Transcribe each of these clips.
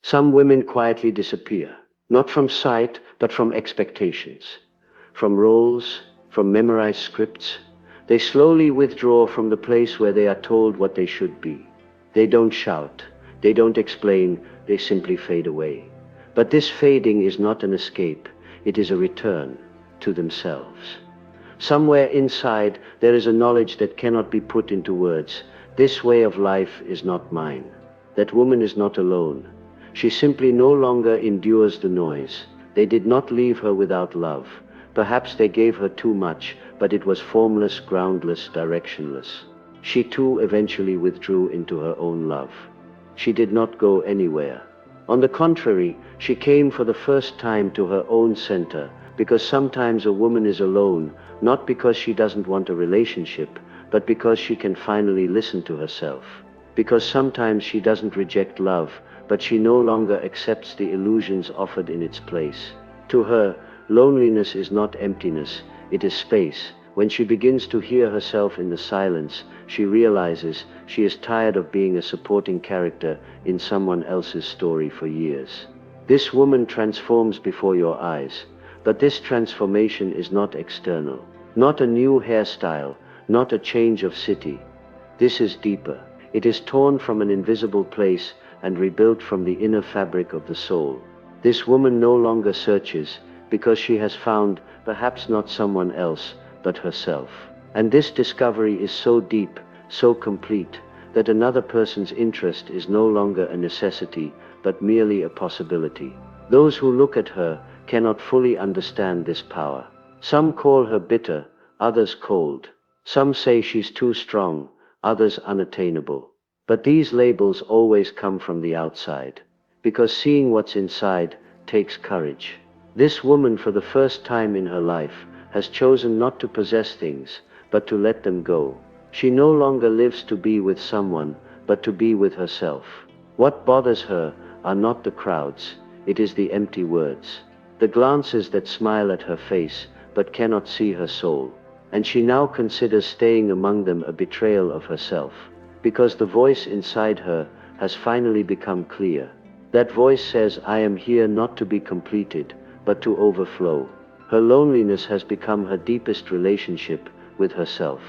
Some women quietly disappear, not from sight, but from expectations, from roles, from memorized scripts. They slowly withdraw from the place where they are told what they should be. They don't shout, they don't explain, they simply fade away. But this fading is not an escape, it is a return to themselves. Somewhere inside, there is a knowledge that cannot be put into words. This way of life is not mine. That woman is not alone. She simply no longer endures the noise. They did not leave her without love. Perhaps they gave her too much, but it was formless, groundless, directionless. She too eventually withdrew into her own love. She did not go anywhere. On the contrary, she came for the first time to her own center, because sometimes a woman is alone, not because she doesn't want a relationship, but because she can finally listen to herself. Because sometimes she doesn't reject love, but she no longer accepts the illusions offered in its place. To her, loneliness is not emptiness, it is space. When she begins to hear herself in the silence, she realizes she is tired of being a supporting character in someone else's story for years. This woman transforms before your eyes, but this transformation is not external. Not a new hairstyle, not a change of city. This is deeper. It is torn from an invisible place and rebuilt from the inner fabric of the soul. This woman no longer searches, because she has found, perhaps not someone else, but herself. And this discovery is so deep, so complete, that another person's interest is no longer a necessity, but merely a possibility. Those who look at her cannot fully understand this power. Some call her bitter, others cold. Some say she's too strong, others unattainable. But these labels always come from the outside, because seeing what's inside takes courage. This woman, for the first time in her life, has chosen not to possess things, but to let them go. She no longer lives to be with someone, but to be with herself. What bothers her are not the crowds, it is the empty words, the glances that smile at her face, but cannot see her soul. And she now considers staying among them a betrayal of herself, because the voice inside her has finally become clear. That voice says, I am here not to be completed, but to overflow. Her loneliness has become her deepest relationship with herself.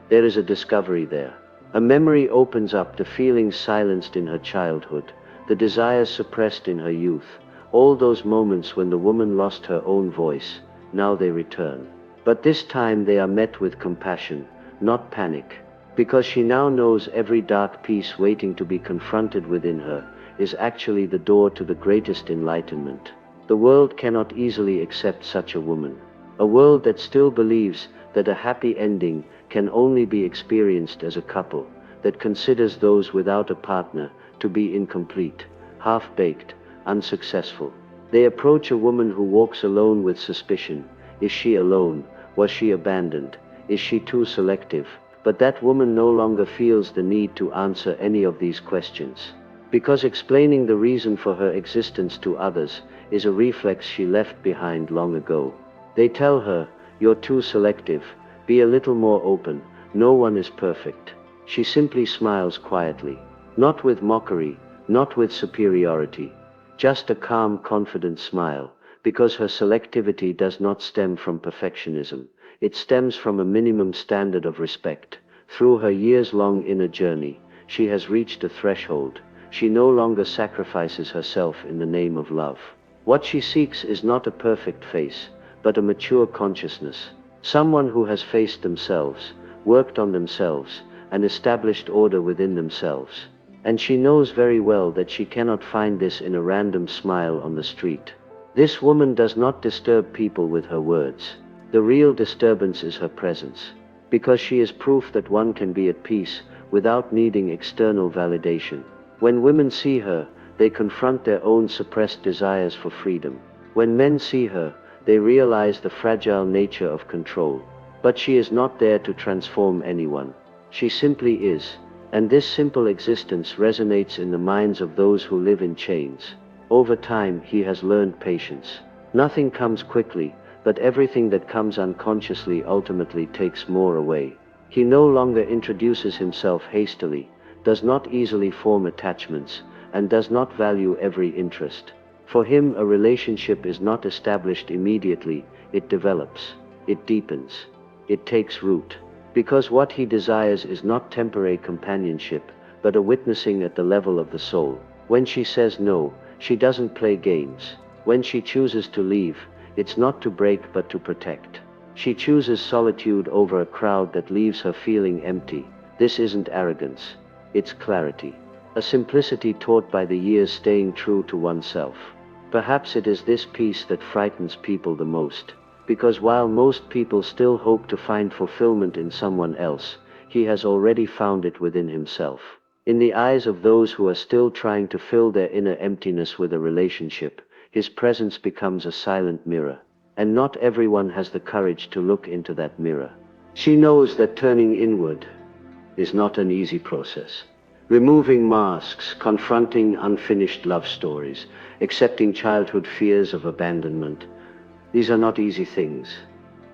There is a discovery there. A memory opens up the feelings silenced in her childhood, the desires suppressed in her youth, all those moments when the woman lost her own voice. Now they return. But this time they are met with compassion, not panic. Because she now knows every dark piece waiting to be confronted within her is actually the door to the greatest enlightenment. The world cannot easily accept such a woman. A world that still believes that a happy ending can only be experienced as a couple, that considers those without a partner to be incomplete, half-baked, unsuccessful. They approach a woman who walks alone with suspicion. Is she alone? Was she abandoned? Is she too selective? But that woman no longer feels the need to answer any of these questions, because explaining the reason for her existence to others is a reflex she left behind long ago. They tell her, you're too selective, be a little more open, no one is perfect. She simply smiles quietly, not with mockery, not with superiority, just a calm, confident smile, because her selectivity does not stem from perfectionism. It stems from a minimum standard of respect. Through her years-long inner journey, she has reached a threshold. She no longer sacrifices herself in the name of love. What she seeks is not a perfect face, but a mature consciousness. Someone who has faced themselves, worked on themselves, and established order within themselves. And she knows very well that she cannot find this in a random smile on the street. This woman does not disturb people with her words. The real disturbance is her presence, because she is proof that one can be at peace without needing external validation. When women see her, they confront their own suppressed desires for freedom. When men see her, they realize the fragile nature of control. But she is not there to transform anyone. She simply is. And this simple existence resonates in the minds of those who live in chains. Over time, he has learned patience. Nothing comes quickly, but everything that comes unconsciously ultimately takes more away. He no longer introduces himself hastily, does not easily form attachments, and does not value every interest. For him, a relationship is not established immediately, it develops, it deepens, it takes root. Because what he desires is not temporary companionship, but a witnessing at the level of the soul. When she says no, she doesn't play games. When she chooses to leave, it's not to break but to protect. She chooses solitude over a crowd that leaves her feeling empty. This isn't arrogance, it's clarity. A simplicity taught by the years, staying true to oneself. Perhaps it is this peace that frightens people the most. Because while most people still hope to find fulfillment in someone else, he has already found it within himself. In the eyes of those who are still trying to fill their inner emptiness with a relationship, his presence becomes a silent mirror. And not everyone has the courage to look into that mirror. She knows that turning inward is not an easy process. Removing masks, confronting unfinished love stories, accepting childhood fears of abandonment, these are not easy things.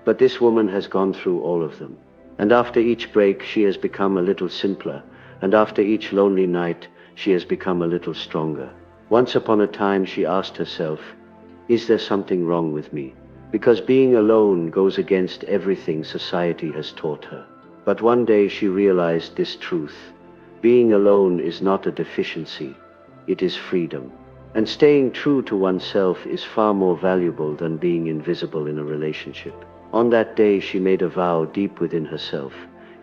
But this woman has gone through all of them. And after each break, she has become a little simpler. And after each lonely night, she has become a little stronger. Once upon a time, she asked herself, is there something wrong with me? Because being alone goes against everything society has taught her. But one day she realized this truth. Being alone is not a deficiency, it is freedom. And staying true to oneself is far more valuable than being invisible in a relationship. On that day, she made a vow deep within herself.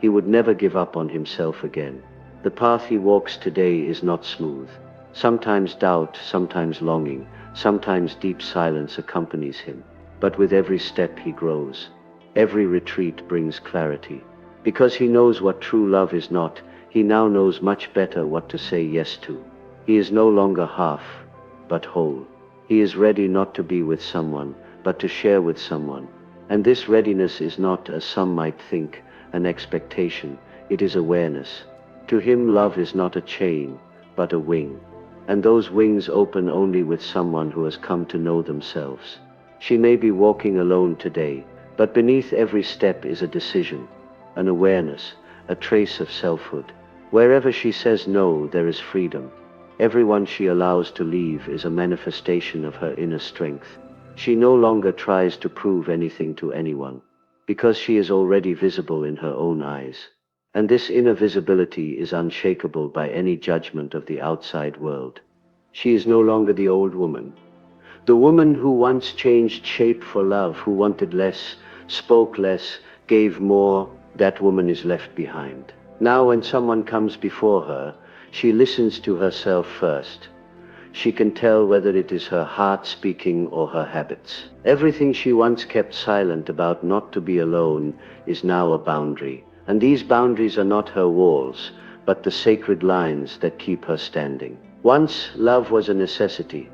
He would never give up on himself again. The path he walks today is not smooth. Sometimes doubt, sometimes longing, sometimes deep silence accompanies him. But with every step he grows. Every retreat brings clarity. Because he knows what true love is not, he now knows much better what to say yes to. He is no longer half, but whole. He is ready not to be with someone, but to share with someone. And this readiness is not, as some might think, an expectation. It is awareness. To him, love is not a chain, but a wing. And those wings open only with someone who has come to know themselves. She may be walking alone today, but beneath every step is a decision, an awareness, a trace of selfhood. Wherever she says no, there is freedom. Everyone she allows to leave is a manifestation of her inner strength. She no longer tries to prove anything to anyone, because she is already visible in her own eyes. And this inner visibility is unshakable by any judgment of the outside world. She is no longer the old woman. The woman who once changed shape for love, who wanted less, spoke less, gave more, that woman is left behind. Now when someone comes before her, she listens to herself first. She can tell whether it is her heart speaking or her habits. Everything she once kept silent about, not to be alone, is now a boundary. And these boundaries are not her walls, but the sacred lines that keep her standing. Once, love was a necessity.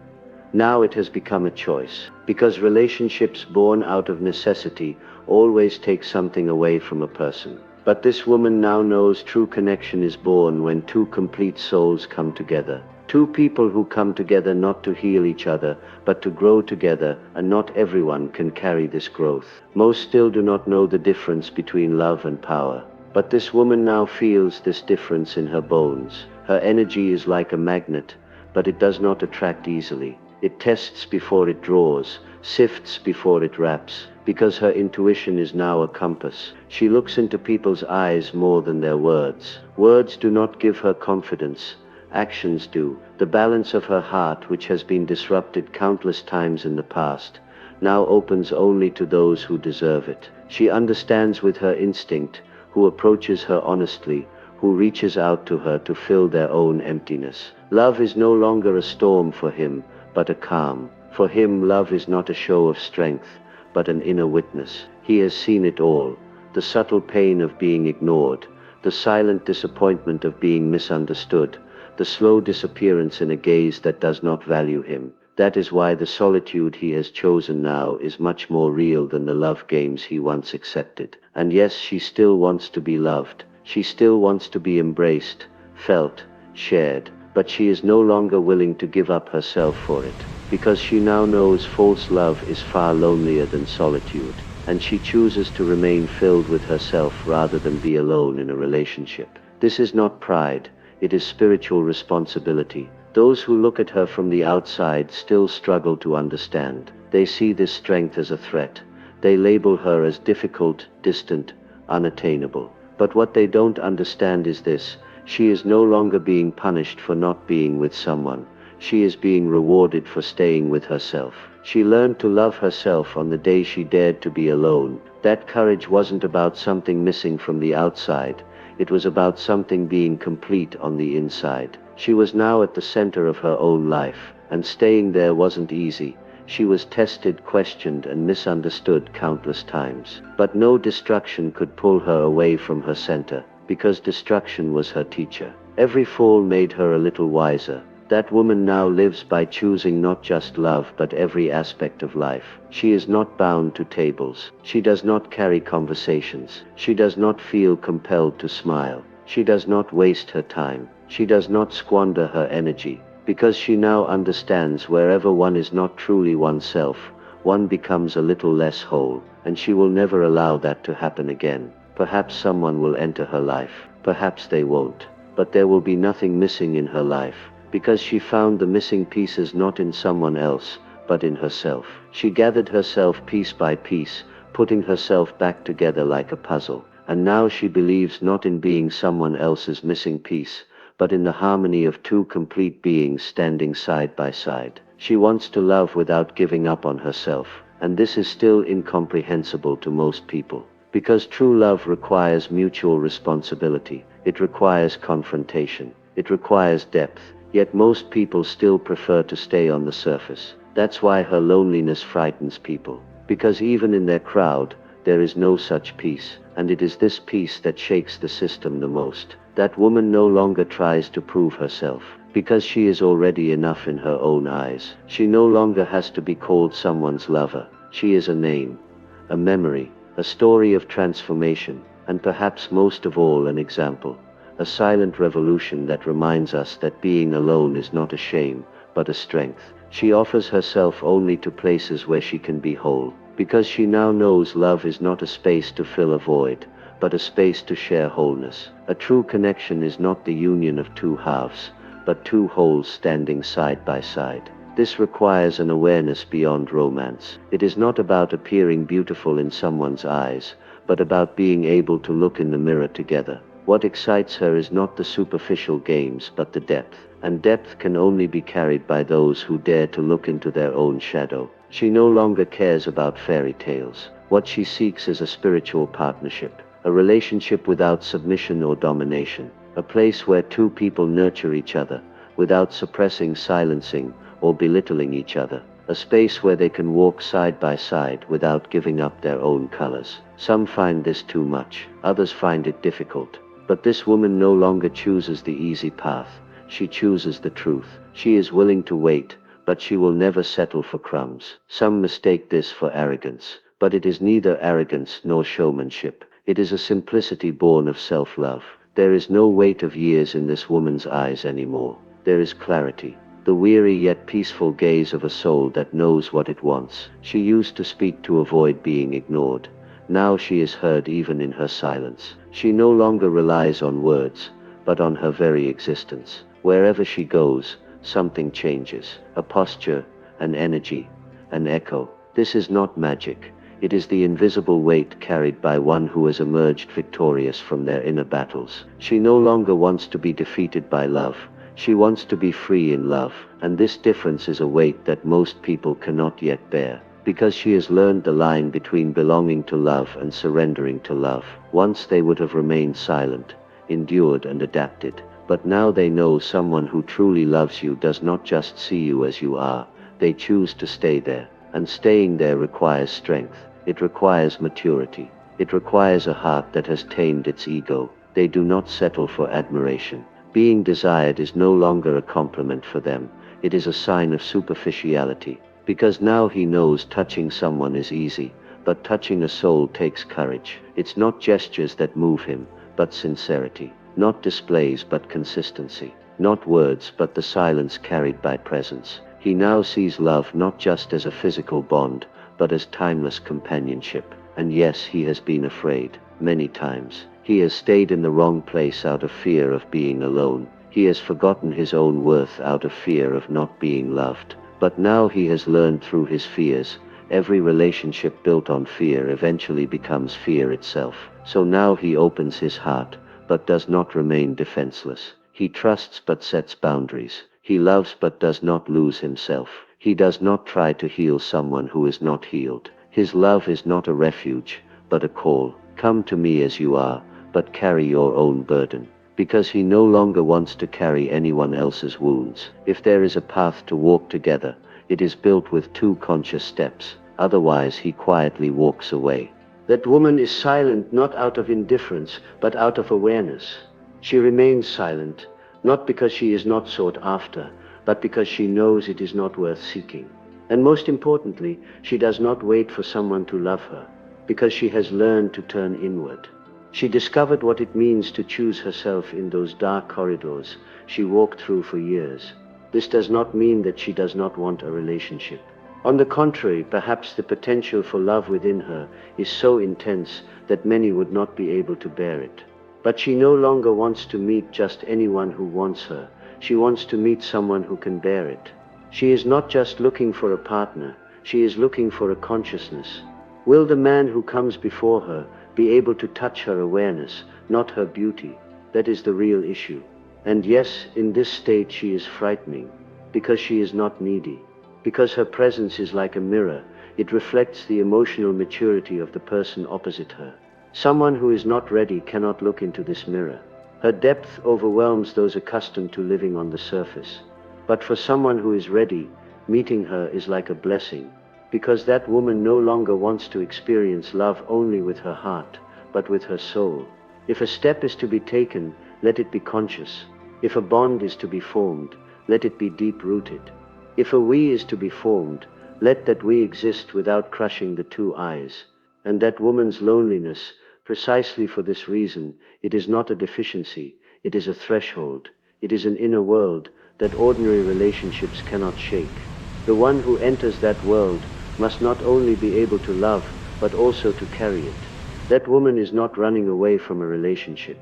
Now it has become a choice. Because relationships born out of necessity always take something away from a person. But this woman now knows true connection is born when two complete souls come together. Two people who come together not to heal each other, but to grow together, and not everyone can carry this growth. Most still do not know the difference between love and power. But this woman now feels this difference in her bones. Her energy is like a magnet, but it does not attract easily. It tests before it draws, sifts before it wraps. Because her intuition is now a compass. She looks into people's eyes more than their words. Words do not give her confidence. Actions do. The balance of her heart, which has been disrupted countless times in the past, now opens only to those who deserve it. She understands with her instinct, who approaches her honestly, who reaches out to her to fill their own emptiness. Love is no longer a storm for him, but a calm. For him, love is not a show of strength, but an inner witness. He has seen it all, the subtle pain of being ignored, the silent disappointment of being misunderstood, the slow disappearance in a gaze that does not value him. That is why the solitude he has chosen now is much more real than the love games he once accepted. And yes, she still wants to be loved. She still wants to be embraced, felt, shared, but she is no longer willing to give up herself for it. Because she now knows false love is far lonelier than solitude, and she chooses to remain filled with herself rather than be alone in a relationship. This is not pride, it is spiritual responsibility. Those who look at her from the outside still struggle to understand. They see this strength as a threat. They label her as difficult, distant, unattainable. But what they don't understand is this: she is no longer being punished for not being with someone. She is being rewarded for staying with herself. She learned to love herself on the day she dared to be alone. That courage wasn't about something missing from the outside. It was about something being complete on the inside. She was now at the center of her own life, and staying there wasn't easy. She was tested, questioned, and misunderstood countless times. But no destruction could pull her away from her center, because destruction was her teacher. Every fall made her a little wiser. That woman now lives by choosing not just love but every aspect of life. She is not bound to tables. She does not carry conversations. She does not feel compelled to smile. She does not waste her time. She does not squander her energy. Because she now understands wherever one is not truly oneself, one becomes a little less whole, and she will never allow that to happen again. Perhaps someone will enter her life. Perhaps they won't. But there will be nothing missing in her life, because she found the missing pieces not in someone else, but in herself. She gathered herself piece by piece, putting herself back together like a puzzle. And now she believes not in being someone else's missing piece, but in the harmony of two complete beings standing side by side. She wants to love without giving up on herself, and this is still incomprehensible to most people. Because true love requires mutual responsibility. It requires confrontation. It requires depth. Yet most people still prefer to stay on the surface. That's why her loneliness frightens people. Because even in their crowd, there is no such peace. And it is this peace that shakes the system the most. That woman no longer tries to prove herself, because she is already enough in her own eyes. She no longer has to be called someone's lover. She is a name, a memory, a story of transformation, and perhaps most of all an example. A silent revolution that reminds us that being alone is not a shame, but a strength. She offers herself only to places where she can be whole, because she now knows love is not a space to fill a void, but a space to share wholeness. A true connection is not the union of two halves, but two wholes standing side by side. This requires an awareness beyond romance. It is not about appearing beautiful in someone's eyes, but about being able to look in the mirror together. What excites her is not the superficial games, but the depth. And depth can only be carried by those who dare to look into their own shadow. She no longer cares about fairy tales. What she seeks is a spiritual partnership, a relationship without submission or domination, a place where two people nurture each other, without suppressing, silencing, or belittling each other. A space where they can walk side by side without giving up their own colors. Some find this too much, others find it difficult. But this woman no longer chooses the easy path. She chooses the truth. She is willing to wait, but she will never settle for crumbs. Some mistake this for arrogance, but it is neither arrogance nor showmanship. It is a simplicity born of self-love. There is no weight of years in this woman's eyes anymore. There is clarity, the weary yet peaceful gaze of a soul that knows what it wants. She used to speak to avoid being ignored. Now she is heard even in her silence. She no longer relies on words, but on her very existence. Wherever she goes, something changes. A posture, an energy, an echo. This is not magic. It is the invisible weight carried by one who has emerged victorious from their inner battles. She no longer wants to be defeated by love. She wants to be free in love. And this difference is a weight that most people cannot yet bear. Because she has learned the line between belonging to love and surrendering to love. Once they would have remained silent, endured and adapted. But now they know someone who truly loves you does not just see you as you are. They choose to stay there. And staying there requires strength. It requires maturity. It requires a heart that has tamed its ego. They do not settle for admiration. Being desired is no longer a compliment for them. It is a sign of superficiality. Because now he knows touching someone is easy, but touching a soul takes courage. It's not gestures that move him, but sincerity. Not displays, but consistency. Not words, but the silence carried by presence. He now sees love not just as a physical bond, but as timeless companionship. And yes, he has been afraid, many times. He has stayed in the wrong place out of fear of being alone. He has forgotten his own worth out of fear of not being loved. But now he has learned through his fears. Every relationship built on fear eventually becomes fear itself. So now he opens his heart, but does not remain defenseless. He trusts but sets boundaries. He loves but does not lose himself. He does not try to heal someone who is not healed. His love is not a refuge, but a call. Come to me as you are, but carry your own burden. Because he no longer wants to carry anyone else's wounds. If there is a path to walk together, it is built with two conscious steps. Otherwise, he quietly walks away. That woman is silent not out of indifference, but out of awareness. She remains silent, not because she is not sought after, but because she knows it is not worth seeking. And most importantly, she does not wait for someone to love her, because she has learned to turn inward. She discovered what it means to choose herself in those dark corridors she walked through for years. This does not mean that she does not want a relationship. On the contrary, perhaps the potential for love within her is so intense that many would not be able to bear it. But she no longer wants to meet just anyone who wants her. She wants to meet someone who can bear it. She is not just looking for a partner, she is looking for a consciousness. Will the man who comes before her be able to touch her awareness, not her beauty? That is the real issue. And yes, in this state she is frightening, because she is not needy. Because her presence is like a mirror, it reflects the emotional maturity of the person opposite her. Someone who is not ready cannot look into this mirror. Her depth overwhelms those accustomed to living on the surface. But for someone who is ready, meeting her is like a blessing, because that woman no longer wants to experience love only with her heart, but with her soul. If a step is to be taken, let it be conscious. If a bond is to be formed, let it be deep-rooted. If a we is to be formed, let that we exist without crushing the two I's. And that woman's loneliness, precisely for this reason, it is not a deficiency, it is a threshold. It is an inner world that ordinary relationships cannot shake. The one who enters that world must not only be able to love, but also to carry it. That woman is not running away from a relationship.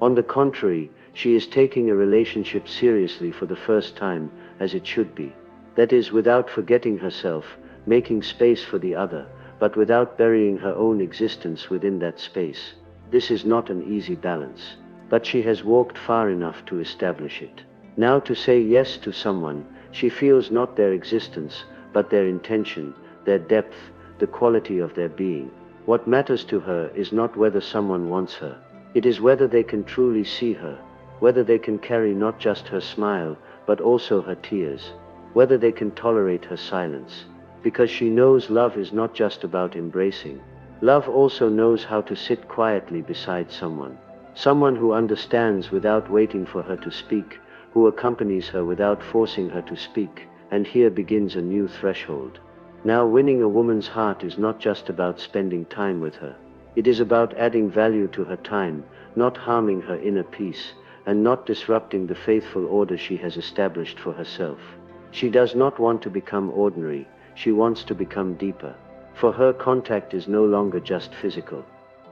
On the contrary, she is taking a relationship seriously for the first time, as it should be. That is, without forgetting herself, making space for the other, but without burying her own existence within that space. This is not an easy balance, but she has walked far enough to establish it. Now to say yes to someone, she feels not their existence, but their intention, their depth, the quality of their being. What matters to her is not whether someone wants her. It is whether they can truly see her, whether they can carry not just her smile, but also her tears, whether they can tolerate her silence. Because she knows love is not just about embracing. Love also knows how to sit quietly beside someone. Someone who understands without waiting for her to speak, who accompanies her without forcing her to speak. And here begins a new threshold. Now, winning a woman's heart is not just about spending time with her. It is about adding value to her time, not harming her inner peace, and not disrupting the faithful order she has established for herself. She does not want to become ordinary, she wants to become deeper. For her, contact is no longer just physical.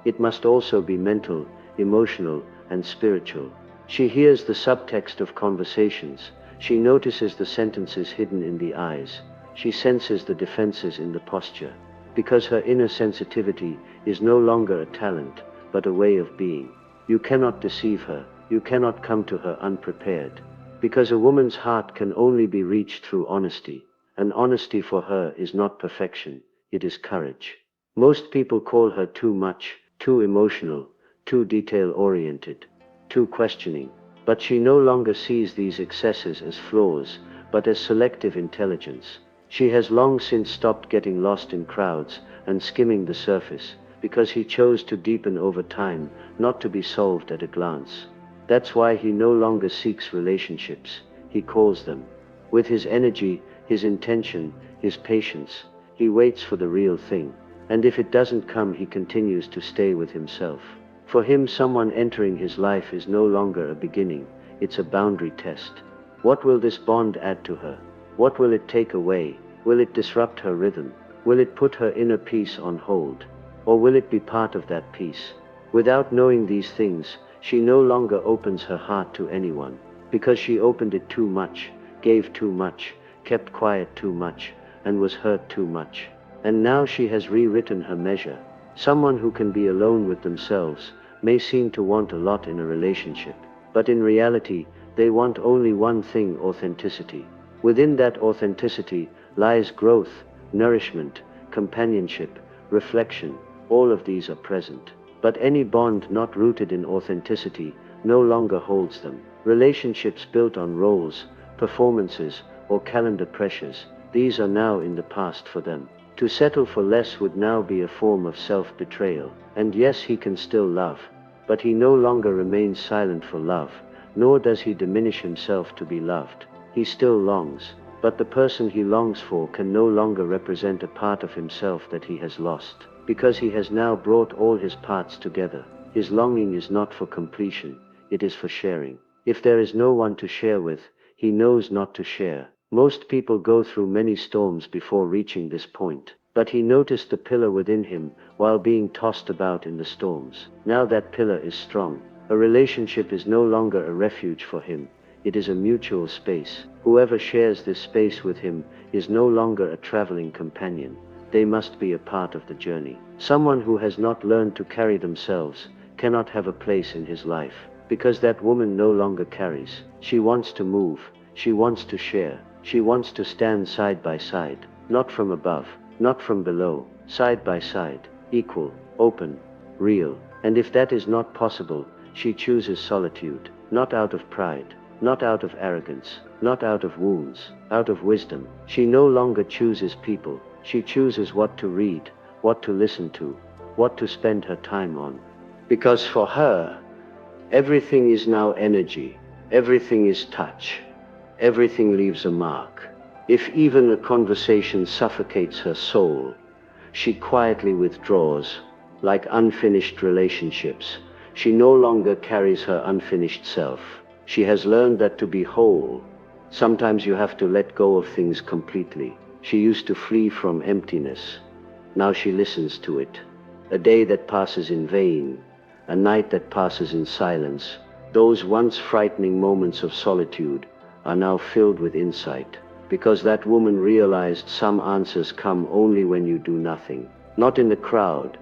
It must also be mental, emotional, and spiritual. She hears the subtext of conversations. She notices the sentences hidden in the eyes. She senses the defenses in the posture. Because her inner sensitivity is no longer a talent, but a way of being. You cannot deceive her. You cannot come to her unprepared. Because a woman's heart can only be reached through honesty. And honesty for her is not perfection, it is courage. Most people call her too much, too emotional, too detail-oriented, too questioning. But she no longer sees these excesses as flaws, but as selective intelligence. She has long since stopped getting lost in crowds and skimming the surface, because he chose to deepen over time, not to be solved at a glance. That's why he no longer seeks relationships, he calls them. With his energy, his intention, his patience, he waits for the real thing. And if it doesn't come, he continues to stay with himself. For him, someone entering his life is no longer a beginning, it's a boundary test. What will this bond add to her? What will it take away? Will it disrupt her rhythm? Will it put her inner peace on hold? Or will it be part of that peace? Without knowing these things, she no longer opens her heart to anyone. because she opened it too much, gave too much, kept quiet too much, and was hurt too much. And now she has rewritten her measure. Someone who can be alone with themselves may seem to want a lot in a relationship, but in reality, they want only one thing: authenticity. Within that authenticity lies growth, nourishment, companionship, reflection. All of these are present. But any bond not rooted in authenticity no longer holds them. Relationships built on roles, performances, or calendar pressures, these are now in the past for them. To settle for less would now be a form of self-betrayal. And yes, he can still love, but he no longer remains silent for love, nor does he diminish himself to be loved. He still longs, but the person he longs for can no longer represent a part of himself that he has lost, because he has now brought all his parts together. His longing is not for completion, it is for sharing. If there is no one to share with, he knows not to share. Most people go through many storms before reaching this point, but he noticed the pillar within him while being tossed about in the storms. Now that pillar is strong. A relationship is no longer a refuge for him, it is a mutual space. Whoever shares this space with him is no longer a traveling companion. They must be a part of the journey. Someone who has not learned to carry themselves cannot have a place in his life, because that woman no longer carries. She wants to move, she wants to share, she wants to stand side by side, not from above, not from below, side by side, equal, open, real. And if that is not possible, she chooses solitude, not out of pride, not out of arrogance, not out of wounds, out of wisdom. She no longer chooses people, she chooses what to read, what to listen to, what to spend her time on. Because for her, everything is now energy, everything is touch, everything leaves a mark. If even a conversation suffocates her soul, she quietly withdraws. Like unfinished relationships, she no longer carries her unfinished self. She has learned that to be whole, sometimes you have to let go of things completely. She used to flee from emptiness. Now she listens to it. A day that passes in vain, a night that passes in silence. Those once frightening moments of solitude are now filled with insight, because that woman realized some answers come only when you do nothing. Not in the crowd,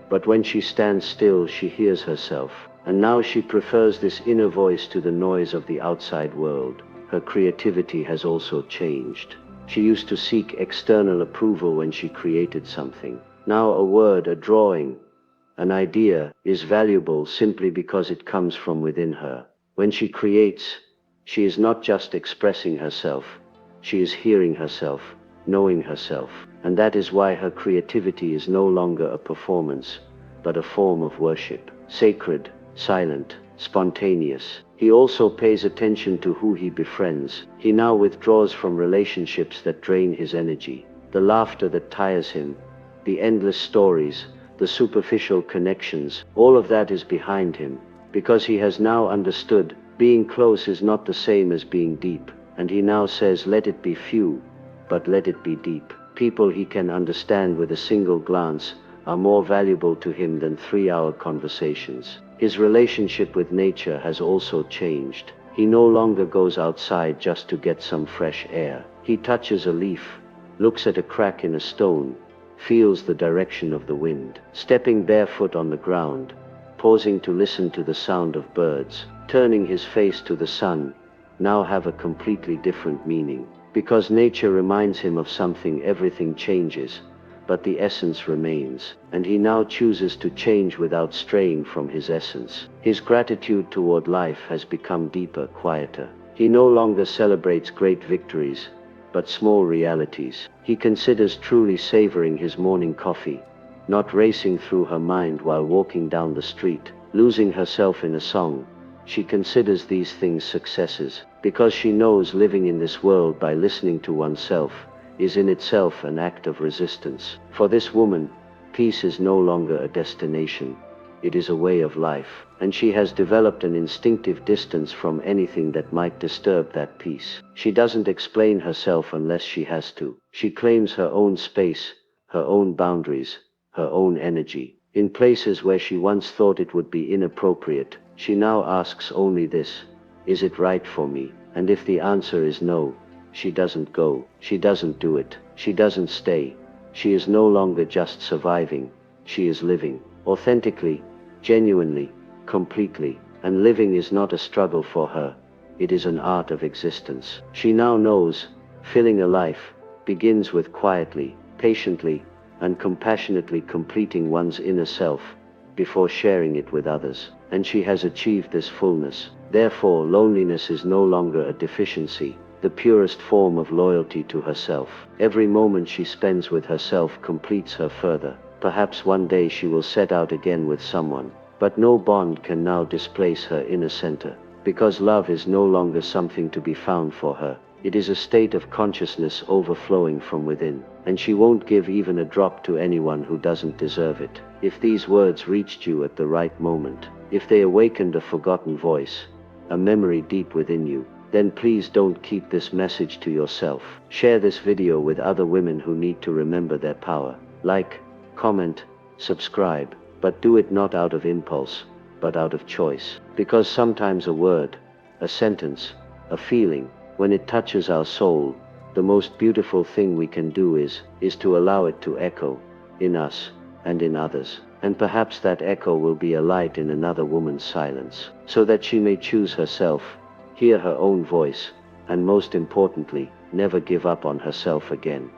but when she stands still, she hears herself. And now she prefers this inner voice to the noise of the outside world. Her creativity has also changed. She used to seek external approval when she created something. Now a word, a drawing, an idea is valuable simply because it comes from within her. When she creates, she is not just expressing herself, she is hearing herself, knowing herself. And that is why her creativity is no longer a performance, but a form of worship, sacred, silent, spontaneous. He also pays attention to who he befriends. He now withdraws from relationships that drain his energy, the laughter that tires him, the endless stories, the superficial connections. All of that is behind him, because he has now understood being close is not the same as being deep. And he now says, let it be few, but let it be deep. People he can understand with a single glance are more valuable to him than 3-hour conversations. His relationship with nature has also changed. He no longer goes outside just to get some fresh air. He touches a leaf, looks at a crack in a stone, feels the direction of the wind, stepping barefoot on the ground, pausing to listen to the sound of birds, turning his face to the sun, now have a completely different meaning. Because nature reminds him of something, everything changes, but the essence remains, and he now chooses to change without straying from his essence. His gratitude toward life has become deeper, quieter. He no longer celebrates great victories, but small realities. He considers truly savoring his morning coffee, not racing through her mind while walking down the street, losing herself in a song. She considers these things successes, because she knows living in this world by listening to oneself is in itself an act of resistance. For this woman, peace is no longer a destination, it is a way of life, and she has developed an instinctive distance from anything that might disturb that peace. She doesn't explain herself unless she has to. She claims her own space, her own boundaries, her own energy. In places where she once thought it would be inappropriate, she now asks only this: Is it right for me? And if the answer is no, she doesn't go, she doesn't do it, she doesn't stay. She is no longer just surviving, she is living, authentically, genuinely, completely. And living is not a struggle for her, it is an art of existence. She now knows, filling a life begins with quietly, patiently, and compassionately completing one's inner self before sharing it with others. And she has achieved this fullness. Therefore, loneliness is no longer a deficiency, the purest form of loyalty to herself. Every moment she spends with herself completes her further. Perhaps one day she will set out again with someone, but no bond can now displace her inner center, because love is no longer something to be found for her. It is a state of consciousness overflowing from within, and she won't give even a drop to anyone who doesn't deserve it. If these words reached you at the right moment, if they awakened a forgotten voice, a memory deep within you, then please don't keep this message to yourself. Share this video with other women who need to remember their power. Like, comment, subscribe, but do it not out of impulse, but out of choice. Because sometimes a word, a sentence, a feeling, when it touches our soul, the most beautiful thing we can do is to allow it to echo in us and in others. And perhaps that echo will be a light in another woman's silence, so that she may choose herself, hear her own voice, and most importantly, never give up on herself again.